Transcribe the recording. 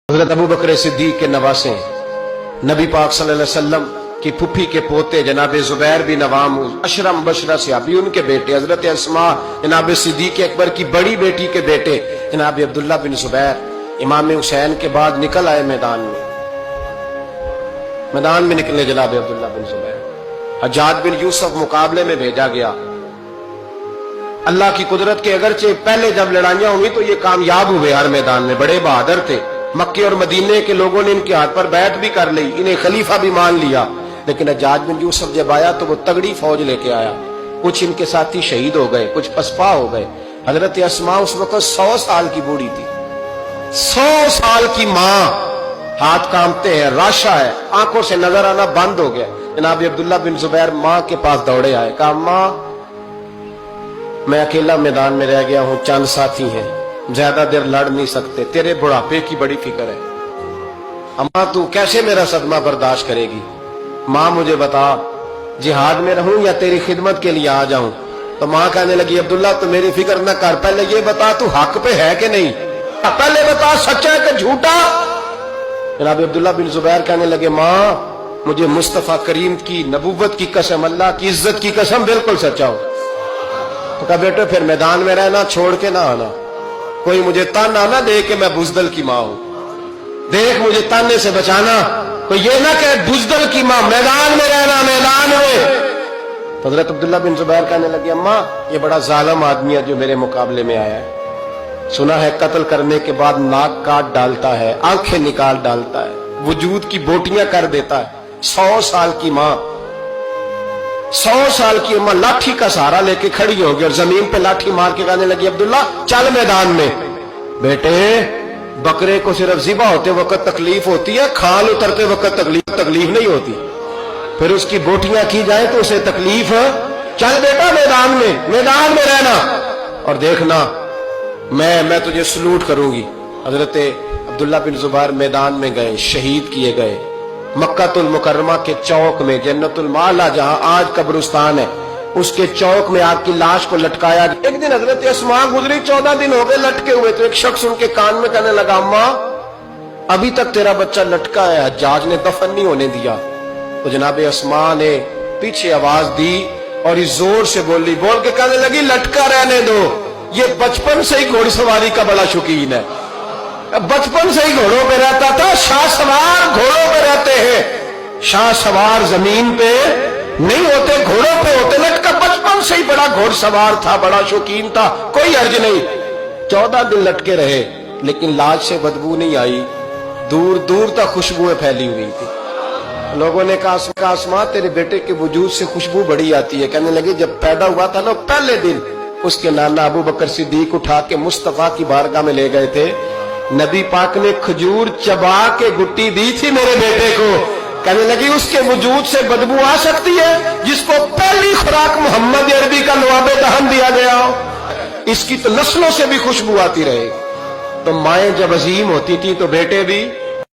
हजरत अबू बकर सिद्दीक के नवासे नबी पाक सल्लल्लाहु अलैहि वसल्लम की फुफी के पोते जनाब जुबैर बिन अवाम अशरम बशरा सहाबी, उनके बेटे हजरत अस्मा जनाब सिद्दीक अकबर की बड़ी बेटी के बेटे जनाब अब्दुल्ला बिन जुबैर इमाम हुसैन के बाद निकल आए मैदान में निकले जनाब अब्दुल्ला बिन जुबैर। हज्जाज बिन यूसुफ मुकाबले में भेजा गया। अल्लाह की कुदरत के अगरचे पहले जब लड़ाइयां हुई तो ये कामयाब हुए, हर मैदान में बड़े बहादुर थे। मक्के और मदीने के लोगों ने इनके हाथ पर बैत भी कर ली, इन्हें खलीफा भी मान लिया। लेकिन हज्जाज बिन यूसुफ जब आया तो वो तगड़ी फौज लेके आया। कुछ इनके साथी शहीद हो गए, कुछ पसपा हो गए। हजरत अस्मा उस वक्त 100 साल की बूढ़ी थी, 100 साल की माँ, हाथ कांपते हैं, राशा है, आंखों से नजर आना बंद हो गया। जनाब अब्दुल्ला बिन जुबैर माँ के पास दौड़े आए, कहा माँ मैं अकेला मैदान में रह गया हूं, चंद साथी हैं, ज्यादा देर लड़ नहीं सकते, तेरे बुढ़ापे की बड़ी फिक्र है। अम्मा तू कैसे मेरा सदमा बर्दाश्त करेगी? माँ मुझे बता, जिहाद में रहूं या तेरी खिदमत के लिए आ जाऊं? तो माँ कहने लगी अब्दुल्ला तू मेरी फिक्र न कर, पहले ये बता तू हक पे है कि नहीं, पहले बता सच्चा है कि झूठा। जनाब अब्दुल्ला बिन जुबैर कहने लगे माँ मुझे मुस्तफा करीम की नबूवत की कसम, अल्लाह की इज्जत की कसम, बिल्कुल सच्चा हो। तो कहा बेटे फिर मैदान में रहना, छोड़ के ना आना, कोई मुझे ताना ना दे कि मैं बुजदल की माँ हूं, देख मुझे ताने से बचाना, कोई ये ना कहे बुजदल की माँ, मैदान में रहना, मैदान में। तो हजरत अब्दुल्ला बिन जुबैर कहने लगे अम्मा ये बड़ा जालिम आदमी है जो मेरे मुकाबले में आया है, सुना है कत्ल करने के बाद नाक काट डालता है, आंखें निकाल डालता है, वजूद की बोटियां कर देता है। 100 साल की माँ, 100 साल की अम्मा लाठी का सहारा लेके खड़ी होगी और जमीन पे लाठी मार के कहने लगी अब्दुल्ला चल मैदान में। बेटे बकरे को सिर्फ ज़िबा होते वक्त तकलीफ होती है, खाल उतरते वक्त तकलीफ नहीं होती, फिर उसकी बोटियां की जाए तो उसे तकलीफ। चल बेटा मैदान में रहना और देखना मैं तुझे सलूट करूंगी। हजरत अब्दुल्ला बिन जुबैर मैदान में गए, शहीद किए गए। मक्कातुल मुकर्रमा के चौक में, जन्नतुल माला जहां आज कब्रिस्तान है, उसके चौक में आपकी लाश को लटकाया। एक दिन हजरत अस्मा गुजरी, 14 दिन हो गए लटके हुए, तो एक शख्स उनके कान में कहने लगा अम्मा अभी तक तेरा बच्चा लटका है, हज्जाज ने दफन नहीं होने दिया। तो जनाब अस्मा ने पीछे आवाज दी और इस जोर से बोल के कहने लगी लटका रहने दो, ये बचपन से ही घोड़सवारी का बड़ा शौकीन है, बचपन से ही घोड़ों पे रहता था, शाह सवार घोड़ों पे रहते हैं, शाह सवार जमीन पे नहीं होते, घोड़ों पे होते। लटका बचपन से ही बड़ा घोड़सवार था, बड़ा शौकीन था, कोई अर्ज नहीं। 14 दिन लटके रहे लेकिन लाश से बदबू नहीं आई, दूर दूर तक खुशबुएं फैली हुई थी। लोगों ने कहा आसमां तेरे बेटे के वजूद से खुशबू बड़ी आती है। कहने लगे जब पैदा हुआ था ना पहले दिन उसके नाना अबू बकर सिद्दीक उठा के मुस्तफा की बारगाह में ले गए थे, नबी पाक ने खजूर चबा के गुट्टी दी थी मेरे बेटे को। कहने लगी उसके वजूद से बदबू आ सकती है जिसको पहली खुराक मोहम्मद अरबी का लवाबे दहन दिया गया हो, इसकी तो नस्लों से भी खुशबू आती रहे। तो माएं जब अजीम होती थी तो बेटे भी